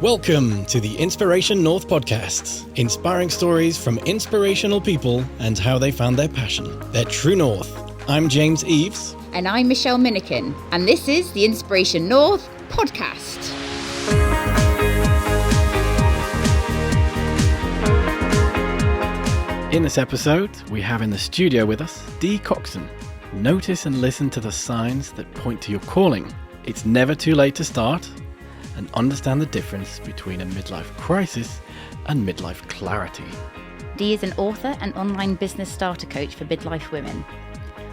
Welcome to the Inspiration North podcast, inspiring stories from inspirational people and how they found their passion, their true north. I'm James Eves. And I'm Michelle Minikin, and this is the Inspiration North podcast. In this episode, we have in the studio with us Dee Coxon. Notice and listen to the signs that point to your calling. It's never too late to start, and understand the difference between a midlife crisis and midlife clarity. Dee is an author and online business starter coach for midlife women.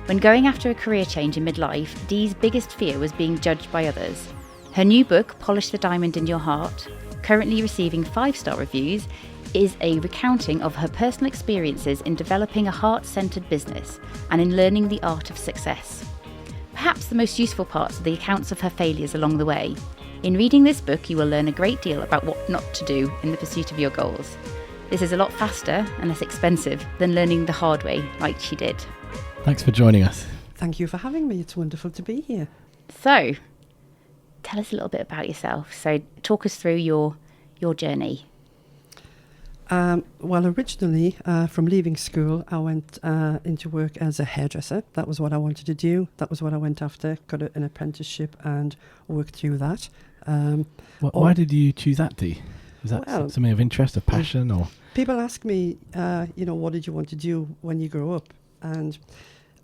When going after a career change in midlife, Dee's biggest fear was being judged by others. Her new book, Polish the Diamond in Your Heart, currently receiving 5-star reviews, is a recounting of her personal experiences in developing a heart-centered business and in learning the art of success. Perhaps the most useful parts are the accounts of her failures along the way. In reading this book, you will learn a great deal about what not to do in the pursuit of your goals. This is a lot faster and less expensive than learning the hard way like she did. Thanks for joining us. Thank you for having me. It's wonderful to be here. So, tell us a little bit about yourself. So, talk us through your journey. Well, originally, from leaving school, I went into work as a hairdresser. That was what I wanted to do. That was what I went after. Got an apprenticeship and worked through that. Why did you choose that, Dee? Was that something of interest, of passion, or? People ask me, what did you want to do when you grow up? And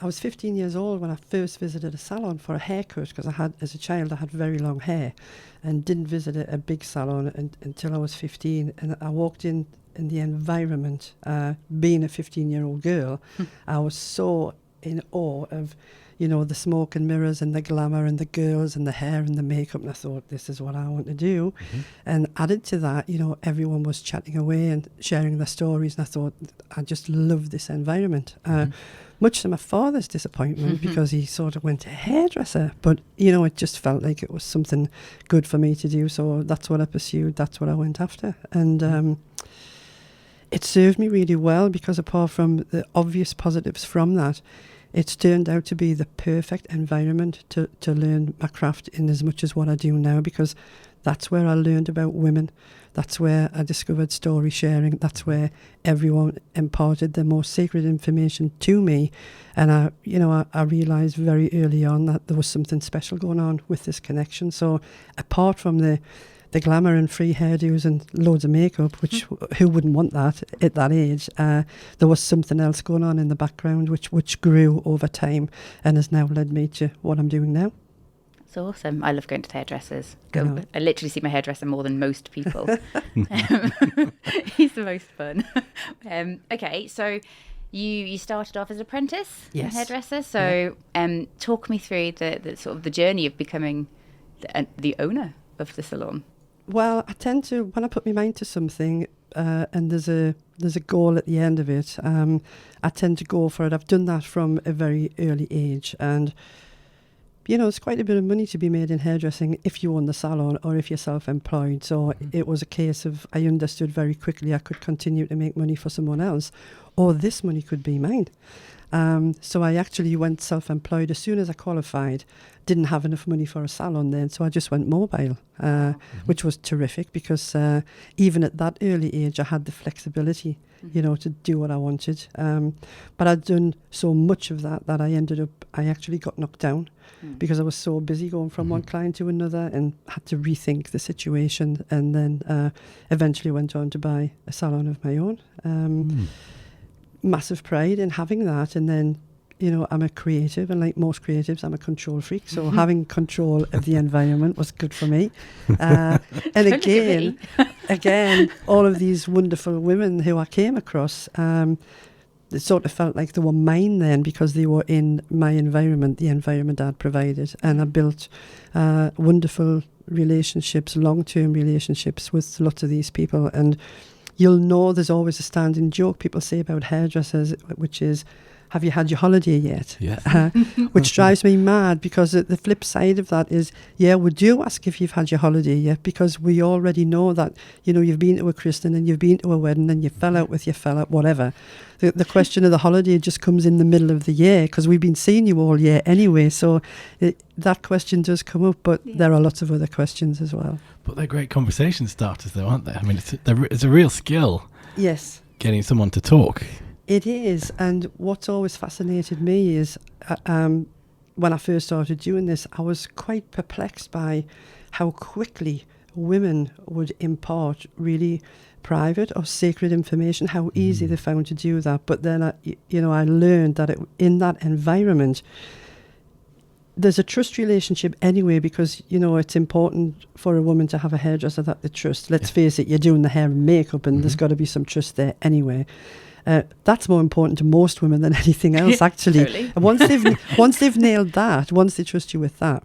I was 15 years old when I first visited a salon for a haircut, because as a child, I had very long hair and didn't visit a big salon until I was 15. And I walked in the environment, being a 15-year-old girl, I was so in awe of, the smoke and mirrors and the glamour and the girls and the hair and the makeup. And I thought, this is what I want to do. Mm-hmm. And added to that, everyone was chatting away and sharing their stories. And I thought, I just love this environment. Much to my father's disappointment, because he sort of went to hairdresser. But, it just felt like it was something good for me to do. So that's what I pursued. That's what I went after. And it served me really well, because apart from the obvious positives from that, it's turned out to be the perfect environment to learn my craft in as much as what I do now, because that's where I learned about women. That's where I discovered story sharing. That's where everyone imparted the most sacred information to me. And I realised very early on that there was something special going on with this connection. So apart from the glamour and free hairdos and loads of makeup, which who wouldn't want that at that age, there was something else going on in the background which grew over time and has now led me to what I'm doing now. It's awesome. I love going to the hairdressers. I literally see my hairdresser more than most people. He's the most fun. Okay, so you started off as an apprentice, yes, hairdresser. So talk me through the sort of the journey of becoming the owner of the salon. Well, I tend to, when I put my mind to something and there's a goal at the end of it, I tend to go for it. I've done that from a very early age, and there's quite a bit of money to be made in hairdressing if you own the salon or if you're self-employed. So it was a case of, I understood very quickly I could continue to make money for someone else, or this money could be mine. So I actually went self-employed as soon as I qualified. Didn't have enough money for a salon then, so I just went mobile, which was terrific, because even at that early age I had the flexibility, to do what I wanted. But I'd done so much of that I actually got knocked down because I was so busy going from one client to another and had to rethink the situation, and then eventually went on to buy a salon of my own. Massive pride in having that. And then I'm a creative, and like most creatives, I'm a control freak. So having control of the environment was good for me. And again, all of these wonderful women who I came across, it sort of felt like they were mine then, because they were in my environment, the environment I'd provided. And I built wonderful relationships, long-term relationships with lots of these people. And you'll know there's always a standing joke people say about hairdressers, which is, have you had your holiday yet? Yes. Which drives me mad, because the flip side of that is, yeah, we do ask if you've had your holiday yet, because we already know that, you've been to a christening and you've been to a wedding and you fell out with your fella, whatever. The question of the holiday just comes in the middle of the year, because we've been seeing you all year anyway. So that question does come up, but there are lots of other questions as well. But they're great conversation starters, though, aren't they? I mean, it's a real skill. Yes. Getting someone to talk. It is. And what's always fascinated me is when I first started doing this, I was quite perplexed by how quickly women would impart really private or sacred information, how easy they found to do that. But then, I learned that in that environment, there's a trust relationship anyway, because, it's important for a woman to have a hairdresser that they trust. Let's face it, you're doing the hair and makeup, and there's got to be some trust there anyway. That's more important to most women than anything else, actually. Totally. And once they've nailed that, once they trust you with that,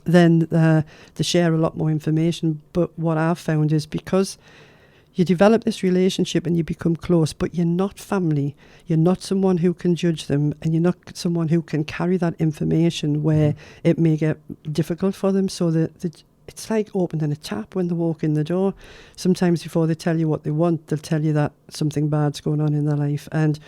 then they share a lot more information. But what I've found is, because you develop this relationship and you become close, but you're not family, you're not someone who can judge them, and you're not someone who can carry that information where it may get difficult for them. So it's like opening a tap when they walk in the door. Sometimes before they tell you what they want, they'll tell you that something bad's going on in their life. And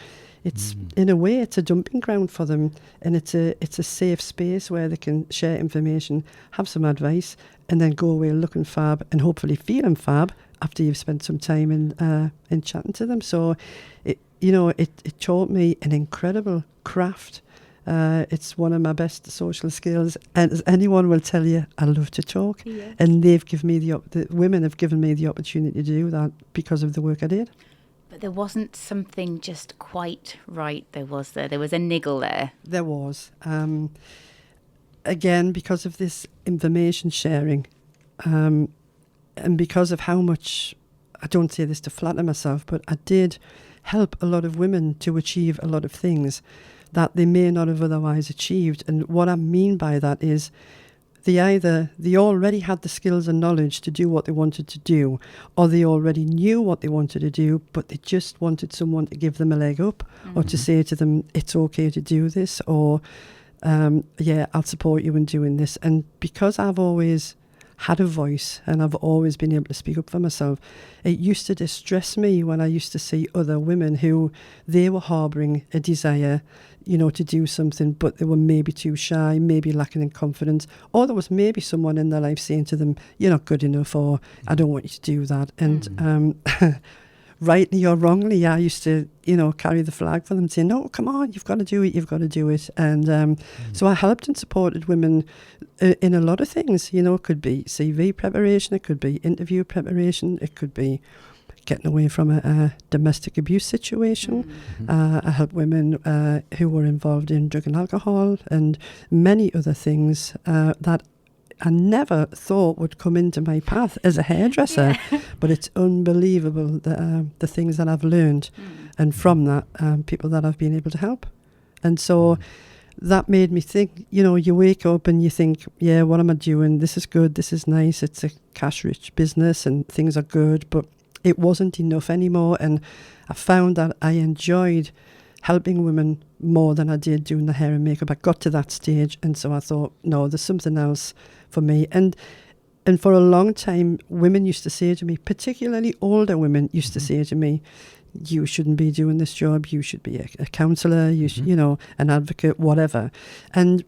it's, in a way, it's a dumping ground for them. And it's a safe space where they can share information, have some advice, and then go away looking fab and hopefully feeling fab after you've spent some time in chatting to them. So, it taught me an incredible craft. It's one of my best social skills, and as anyone will tell you, I love to talk. Yeah. And they've given me the women have given me the opportunity to do that because of the work I did. But there wasn't something just quite right, there was a niggle there. There was. Again, because of this information sharing, and because of how much, I don't say this to flatter myself, but I did help a lot of women to achieve a lot of things that they may not have otherwise achieved. And what I mean by that is, they already had the skills and knowledge to do what they wanted to do, or they already knew what they wanted to do, but they just wanted someone to give them a leg up, or to say to them, it's okay to do this, or I'll support you in doing this. And because I've always had a voice and I've always been able to speak up for myself, it used to distress me when I used to see other women who they were harbouring a desire, to do something, but they were maybe too shy, maybe lacking in confidence, or there was maybe someone in their life saying to them, you're not good enough, or I don't want you to do that. And rightly or wrongly, I used to, carry the flag for them, saying, no, come on, you've got to do it. And so I helped and supported women in a lot of things. It could be CV preparation, it could be interview preparation, it could be getting away from a domestic abuse situation. I helped women who were involved in drug and alcohol, and many other things that I never thought would come into my path as a hairdresser. But it's unbelievable the things that I've learned, and from that, people that I've been able to help. And so that made me think, you wake up and you think, yeah, what am I doing? This is good, this is nice, it's a cash-rich business and things are good, but it wasn't enough anymore. And I found that I enjoyed helping women more than I did doing the hair and makeup. I got to that stage, and so I thought, no, there's something else for me. And for a long time, women used to say to me, particularly older women used to say to me, you shouldn't be doing this job, you should be a counsellor, you should, an advocate, whatever. And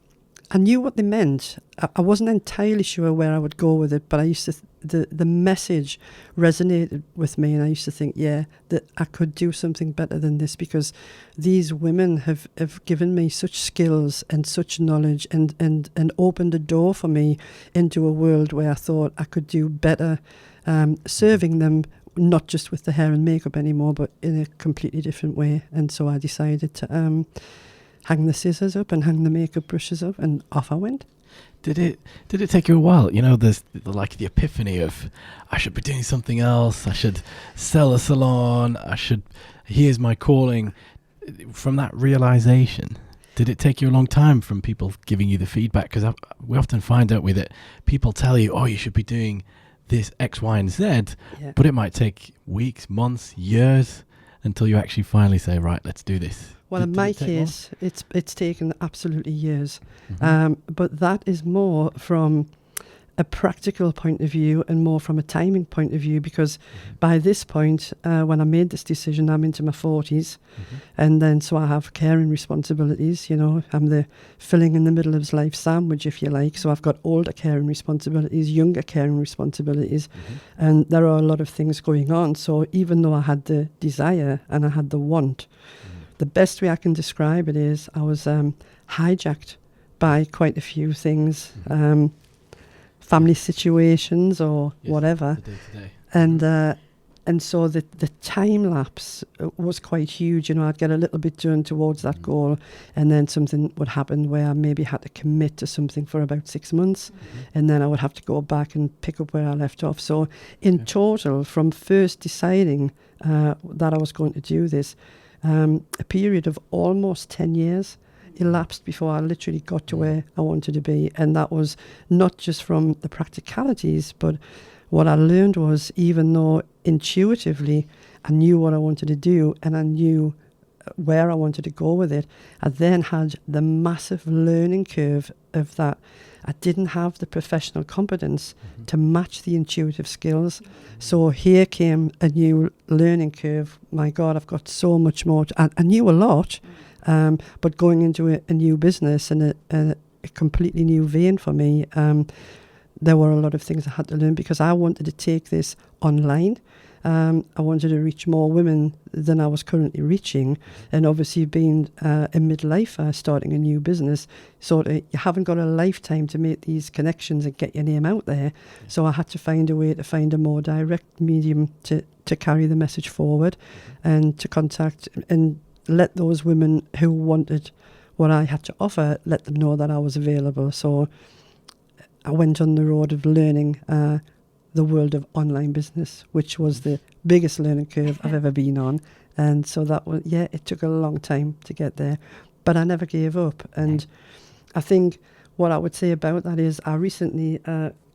I knew what they meant. I wasn't entirely sure where I would go with it, but I used to the message resonated with me, and I used to think, that I could do something better than this, because these women have given me such skills and such knowledge, and opened a door for me into a world where I thought I could do better, serving them, not just with the hair and makeup anymore, but in a completely different way. And so I decided to hang the scissors up and hang the makeup brushes up, and off I went. Did it take you a while? There's the epiphany of, I should be doing something else, I should sell a salon, here's my calling. From that realization, did it take you a long time from people giving you the feedback? Because we often find, don't we, that people tell you, oh, you should be doing this X, Y, and Z, but it might take weeks, months, years until you actually finally say, right, let's do this. Well, in Did my it take more? case, it's taken absolutely years. Mhm. But that is more from a practical point of view and more from a timing point of view, because by this point, when I made this decision, I'm into my 40s. Mhm. And then so I have caring responsibilities, I'm the filling in the middle of his life sandwich, if you like. So I've got older caring responsibilities, younger caring responsibilities, and there are a lot of things going on. So even though I had the desire and I had the want, the best way I can describe it is I was hijacked by quite a few things, family situations or Yes, whatever. the day-to-day. And so the time lapse was quite huge. I'd get a little bit done towards that goal, and then something would happen where I maybe had to commit to something for about 6 months, and then I would have to go back and pick up where I left off. So in total, from first deciding that I was going to do this, a period of almost 10 years elapsed before I literally got to where I wanted to be. And that was not just from the practicalities, but what I learned was, even though intuitively I knew what I wanted to do and I knew where I wanted to go with it, I then had the massive learning curve of that. I didn't have the professional competence to match the intuitive skills. So here came a new learning curve. My God, I've got so much more. I knew a lot, but going into a new business and a completely new vein for me, there were a lot of things I had to learn, because I wanted to take this online. I wanted to reach more women than I was currently reaching. And obviously being a midlifer, starting a new business, sort of, you haven't got a lifetime to make these connections and get your name out there. So I had to find a way to find a more direct medium to carry the message forward and to contact and let those women who wanted what I had to offer, let them know that I was available. So I went on the road of learning the world of online business, which was the biggest learning curve I've ever been on. And so that was, it took a long time to get there, but I never gave up. And I think what I would say about that is, I recently,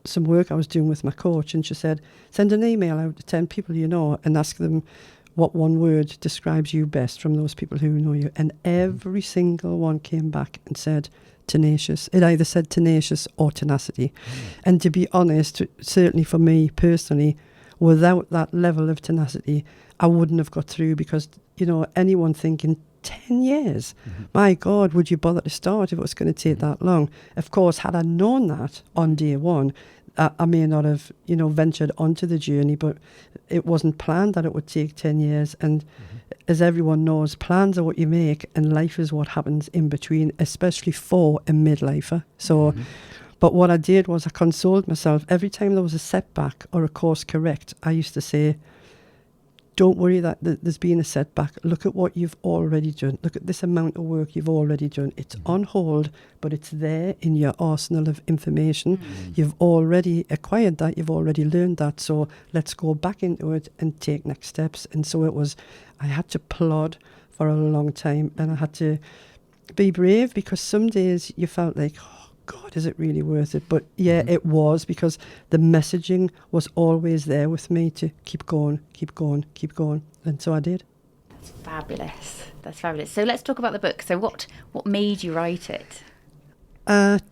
some work I was doing with my coach, and she said, send an email out to 10 people you know and ask them what one word describes you best from those people who know you. And every single one came back and said tenacious. It either said tenacious or tenacity. And to be honest, certainly for me personally, without that level of tenacity, I wouldn't have got through, because, anyone thinking 10 years, my God, would you bother to start if it was going to take that long? Of course, had I known that on day one, I may not have, ventured onto the journey, but it wasn't planned that it would take 10 years. And as everyone knows, plans are what you make, and life is what happens in between, especially for a midlifer. So, but what I did was I consoled myself. Every time there was a setback or a course correct, I used to say, don't worry that there's been a setback. Look at what you've already done. Look at this amount of work you've already done. It's on hold, but it's there in your arsenal of information. You've already acquired that. You've already learned that. So let's go back into it and take next steps. And so it was, I had to plod for a long time, and I had to be brave, because some days you felt like, oh God, is it really worth it? But it was, because the messaging was always there with me to keep going, keep going, keep going. And so I did. That's fabulous. That's fabulous. So let's talk about the book. So what made you write it?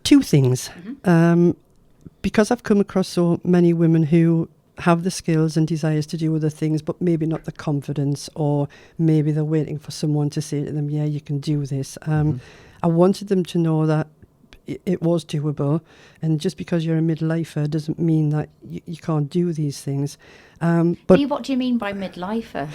Two things. Because I've come across so many women who have the skills and desires to do other things, but maybe not the confidence, or maybe they're waiting for someone to say to them, yeah, you can do this. I wanted them to know that it was doable, and just because you're a midlifer doesn't mean that you can't do these things. But What do you mean by midlifer?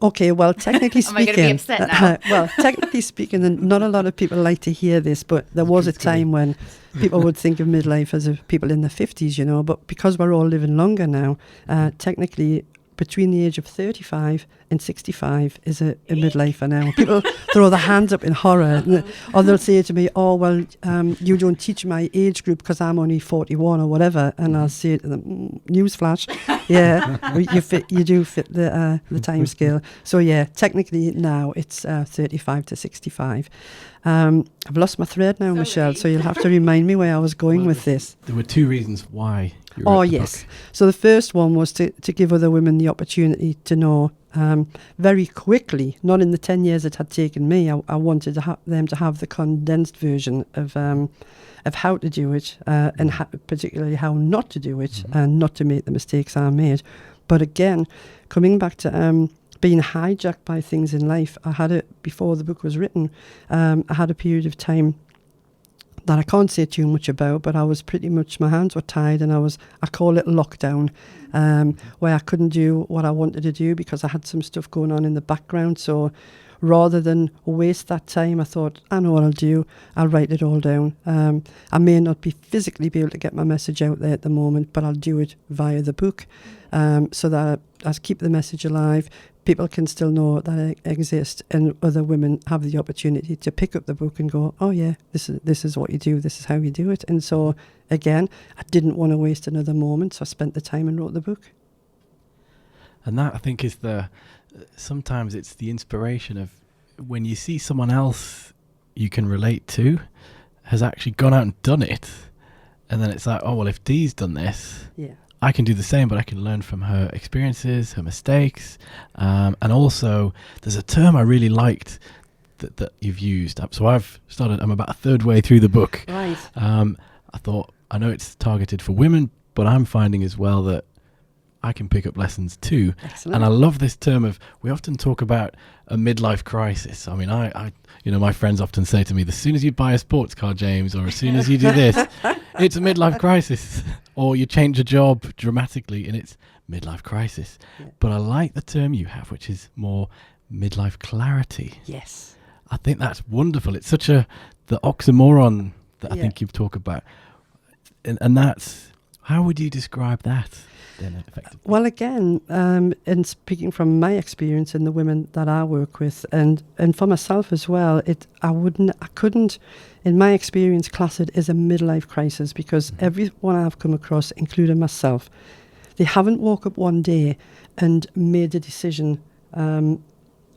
Okay, well, technically speaking, Am I going to be upset now? well, technically speaking, and not a lot of people like to hear this, but there was a time when people would think of midlife as of people in their 50s, but because we're all living longer now, technically between the age of 35 and 65 is a midlifer now. People throw their hands up in horror, or they'll say to me, oh, well, you don't teach my age group because I'm only 41 or whatever. And I'll say to them, newsflash, yeah, you do fit the time scale. So yeah, technically now it's 35 to 65. I've lost my thread now, Michelle, so you'll have to remind me where I was going with this. There were two reasons why you wrote the yes. book. So the first one was to give other women the opportunity to know very quickly, not in the 10 years it had taken me. I wanted them to have the condensed version of how to do it, and particularly how not to do it, and not to make the mistakes I made. But again, coming back to being hijacked by things in life, I had it before the book was written. I had a period of time that I can't say too much about, but I was pretty much, my hands were tied, and I call it lockdown, where I couldn't do what I wanted to do because I had some stuff going on in the background. So rather than waste that time, I thought, I know what I'll do. I'll write it all down. I may not be physically be able to get my message out there at the moment, but I'll do it via the book, so that I keep the message alive. People can still know that I exist, and other women have the opportunity to pick up the book and go, oh yeah, this is what you do, this is how you do it. And so again, I didn't want to waste another moment, so I spent the time and wrote the book. And that, I think, is sometimes it's the inspiration of when you see someone else you can relate to has actually gone out and done it, and then it's like, oh well, if Dee's done this, yeah, I can do the same, but I can learn from her experiences, her mistakes, and also there's a term I really liked that you've used. So I'm about a third way through the book. Right. I thought, I know it's targeted for women, but I'm finding as well that I can pick up lessons too. Excellent. And I love this term we often talk about a midlife crisis. I mean, I my friends often say to me, as soon as you buy a sports car, James, or as soon as you do this, it's a midlife crisis. Or you change a job dramatically and it's midlife crisis. Yeah. But I like the term you have, which is more midlife clarity. Yes. I think that's wonderful. It's such the oxymoron that I think you've talked about. And that's, how would you describe that then effectively? Well, again, in speaking from my experience and the women that I work with, and for myself as well, I couldn't, in my experience, class it as a midlife crisis, because everyone I've come across, including myself, they haven't woke up one day and made a decision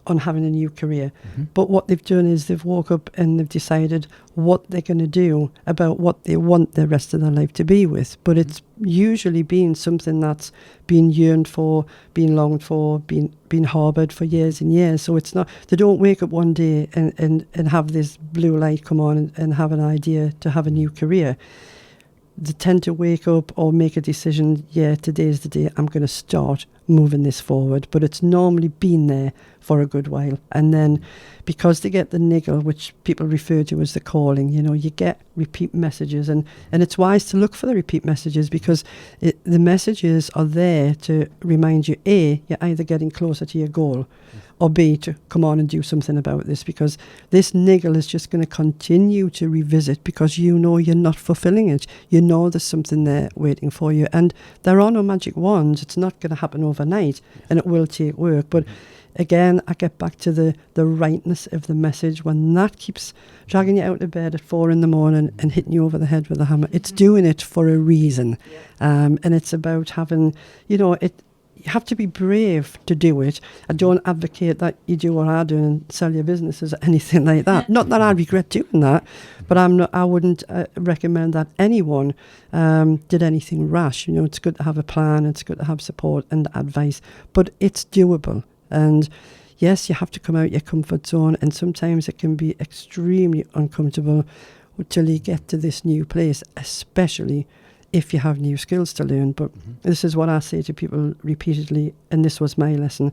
on having a new career. Mm-hmm. But what they've done is they've woke up and they've decided what they're going to do about what they want the rest of their life to be with. But it's usually been something that's been yearned for, been longed for, been harboured for years and years. So it's not, they don't wake up one day and have this blue light come on and have an idea to have a new career. They tend to wake up or make a decision, today's the day I'm going to start moving this forward. But it's normally been there for a good while. And then because they get the niggle, which people refer to as the calling, you get repeat messages. And it's wise to look for the repeat messages, because the messages are there to remind you, A, you're either getting closer to your goal, or B, to come on and do something about this, because this niggle is just going to continue to revisit, because you're not fulfilling it. There's something there waiting for you. And there are no magic wands. It's not going to happen overnight, and it will take work. But again, I get back to the rightness of the message. When that keeps dragging you out of bed at 4 a.m. and hitting you over the head with a hammer, it's doing it for a reason. And it's about having, you have to be brave to do it. I don't advocate that you do what I do and sell your businesses or anything like that. Not that I regret doing that, but I wouldn't recommend that anyone did anything rash. It's good to have a plan, it's good to have support and advice, but it's doable. And yes, you have to come out your comfort zone, and sometimes it can be extremely uncomfortable until you get to this new place, especially if you have new skills to learn. But this is what I say to people repeatedly, and this was my lesson.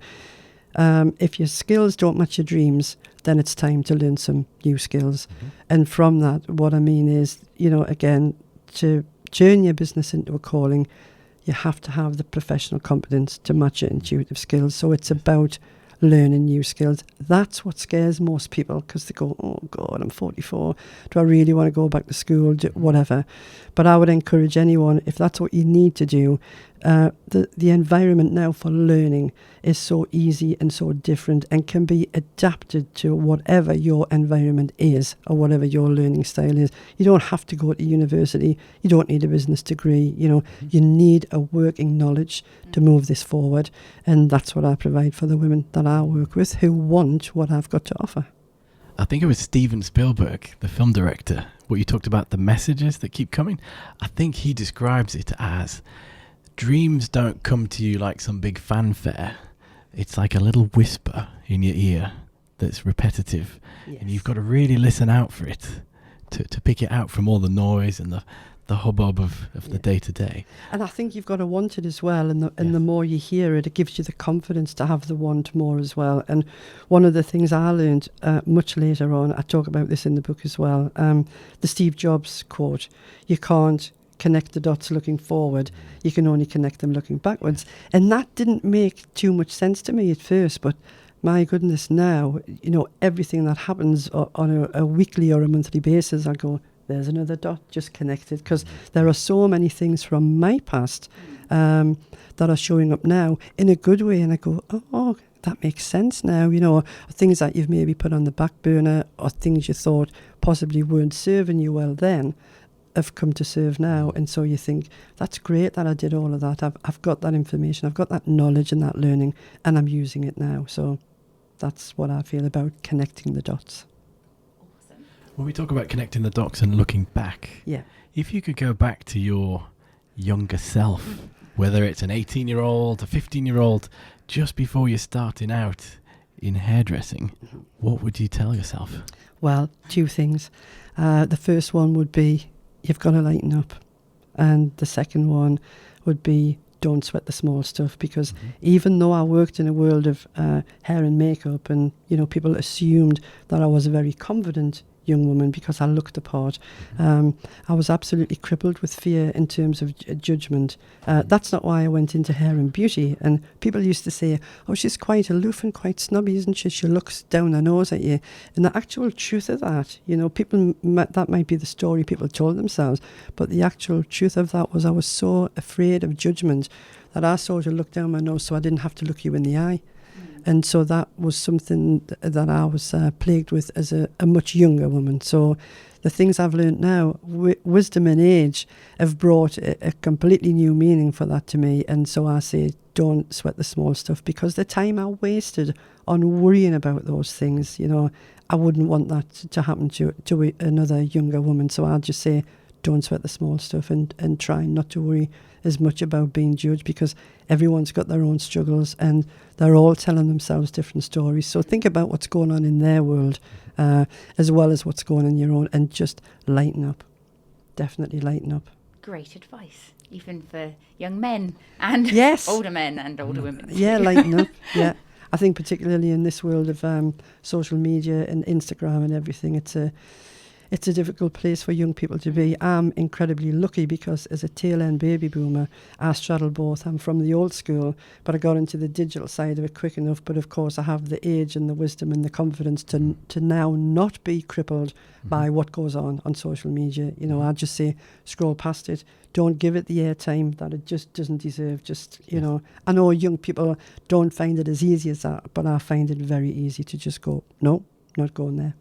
If your skills don't match your dreams, then it's time to learn some new skills. And from that, what I mean is, again, to turn your business into a calling, you have to have the professional competence to match your intuitive skills. So it's about learning new skills. That's what scares most people, because they go, oh God, I'm 44. Do I really want to go back to school? Whatever. But I would encourage anyone, if that's what you need to do, the environment now for learning is so easy and so different, and can be adapted to whatever your environment is or whatever your learning style is. You don't have to go to university. You don't need a business degree. You need a working knowledge to move this forward. And that's what I provide for the women that I work with who want what I've got to offer. I think it was Steven Spielberg, the film director, what you talked about, the messages that keep coming. I think he describes it as dreams don't come to you like some big fanfare. It's like a little whisper in your ear that's repetitive. Yes. And you've got to really listen out for it to pick it out from all the noise and the hubbub of the day-to-day. And I think you've got to want it as well, and the more you hear it, it gives you the confidence to have the want more as well. And one of the things I learned much later on, I talk about this in the book as well, the Steve Jobs quote, you can't connect the dots looking forward, you can only connect them looking backwards. And that didn't make too much sense to me at first, but my goodness, now, everything that happens on a weekly or a monthly basis, I go, there's another dot just connected, because there are so many things from my past that are showing up now in a good way, and I go, oh, that makes sense now, things that you've maybe put on the back burner, or things you thought possibly weren't serving you well then have come to serve now. And so you think, that's great that I did all of that, I've got that information, I've got that knowledge and that learning, and I'm using it now. So that's what I feel about connecting the dots. When we talk about connecting the dots and looking back, if you could go back to your younger self, whether it's an 18-year-old, a 15-year-old, just before you're starting out in hairdressing, what would you tell yourself? Well, two things. The first one would be, you've got to lighten up. And the second one would be, don't sweat the small stuff, because even though I worked in a world of hair and makeup, and people assumed that I was a very confident young woman because I looked the part, I was absolutely crippled with fear in terms of judgment. That's not why I went into hair and beauty. And people used to say, oh, she's quite aloof and quite snobby, isn't she? She looks down her nose at you. And the actual truth of that, people, that might be the story people told themselves, but the actual truth of that was I was so afraid of judgment that I sort of looked down my nose so I didn't have to look you in the eye. And so that was something that I was plagued with as a much younger woman. So the things I've learned now, wisdom and age, have brought a completely new meaning for that to me. And so I say, don't sweat the small stuff, because the time I wasted on worrying about those things, I wouldn't want that to happen to another younger woman. So I'll just say, don't sweat the small stuff, and try not to worry as much about being judged, because everyone's got their own struggles and they're all telling themselves different stories. So think about what's going on in their world as well as what's going on in your own, and just lighten up. Definitely lighten up. Great advice, even for young men and older men and older women. Yeah, lighten up. Yeah. I think particularly in this world of social media and Instagram and everything, it's a difficult place for young people to be. I'm incredibly lucky because as a tail-end baby boomer, I straddle both. I'm from the old school, but I got into the digital side of it quick enough. But of course, I have the age and the wisdom and the confidence to now not be crippled by what goes on social media. I just say, scroll past it. Don't give it the airtime that it just doesn't deserve. I know young people don't find it as easy as that, but I find it very easy to just go, no, not going there.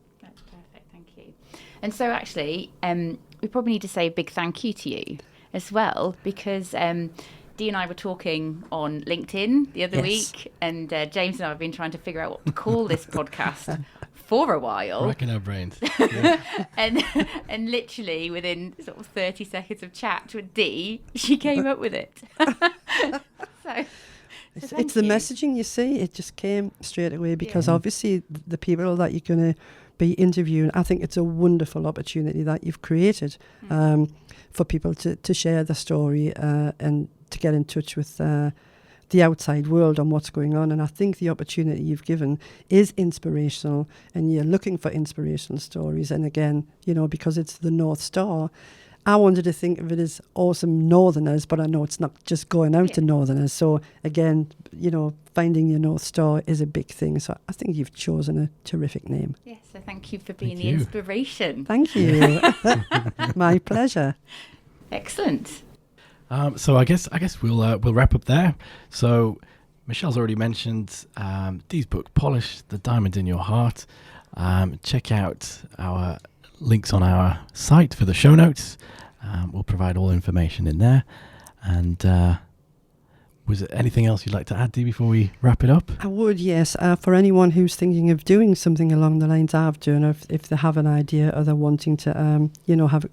And so actually, we probably need to say a big thank you to you as well, because Dee and I were talking on LinkedIn the other week, and James and I have been trying to figure out what to call this podcast for a while. Racking our brains. and literally within sort of 30 seconds of chat with Dee, she came up with it. So it's the messaging, you see. It just came straight away, because obviously the people that you're going to be interviewing, I think it's a wonderful opportunity that you've created for people to share their story and to get in touch with the outside world on what's going on. And I think the opportunity you've given is inspirational, and you're looking for inspirational stories. And again, because it's the North Star, I wanted to think of it as awesome Northerners, but I know it's not just going out to Northerners. So again, finding your North Star is a big thing. So I think you've chosen a terrific name. Yes, so thank you for being the inspiration. Thank you. My pleasure. Excellent. So I guess we'll wrap up there. So Michelle's already mentioned Dee's book, Polish the Diamond in Your Heart. Check out our links on our site for the show notes. We'll provide all information in there. And Was there anything else you'd like to add, Dee, before we wrap it up? I would, yes. For anyone who's thinking of doing something along the lines I've done, or if they have an idea or they're wanting to,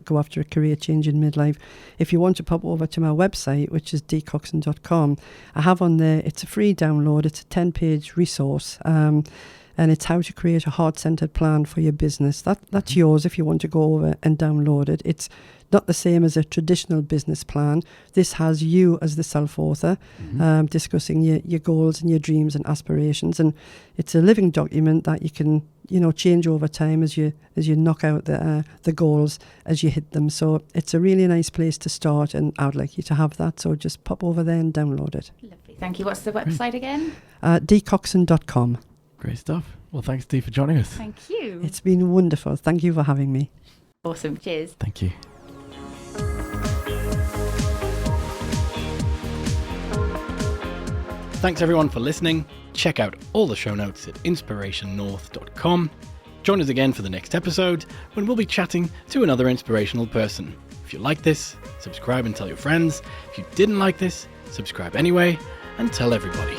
go after a career change in midlife, if you want to pop over to my website, which is deecoxon.com, I have on there, it's a free download, it's a 10-page resource, and it's how to create a heart-centered plan for your business. That's yours if you want to go over and download it. It's not the same as a traditional business plan. This has you as the self-author discussing your goals and your dreams and aspirations, and it's a living document that you can change over time as you knock out the goals as you hit them. So it's a really nice place to start, and I'd like you to have that. So just pop over there and download it. Lovely, thank you. What's the website again? Deecoxon.com. Great stuff. Well, thanks, Dee, for joining us. Thank you. It's been wonderful. Thank you for having me. Awesome. Cheers. Thank you. Thanks everyone for listening. Check out all the show notes at inspirationnorth.com. Join us again for the next episode when we'll be chatting to another inspirational person. If you like this, subscribe and tell your friends. If you didn't like this, subscribe anyway and tell everybody.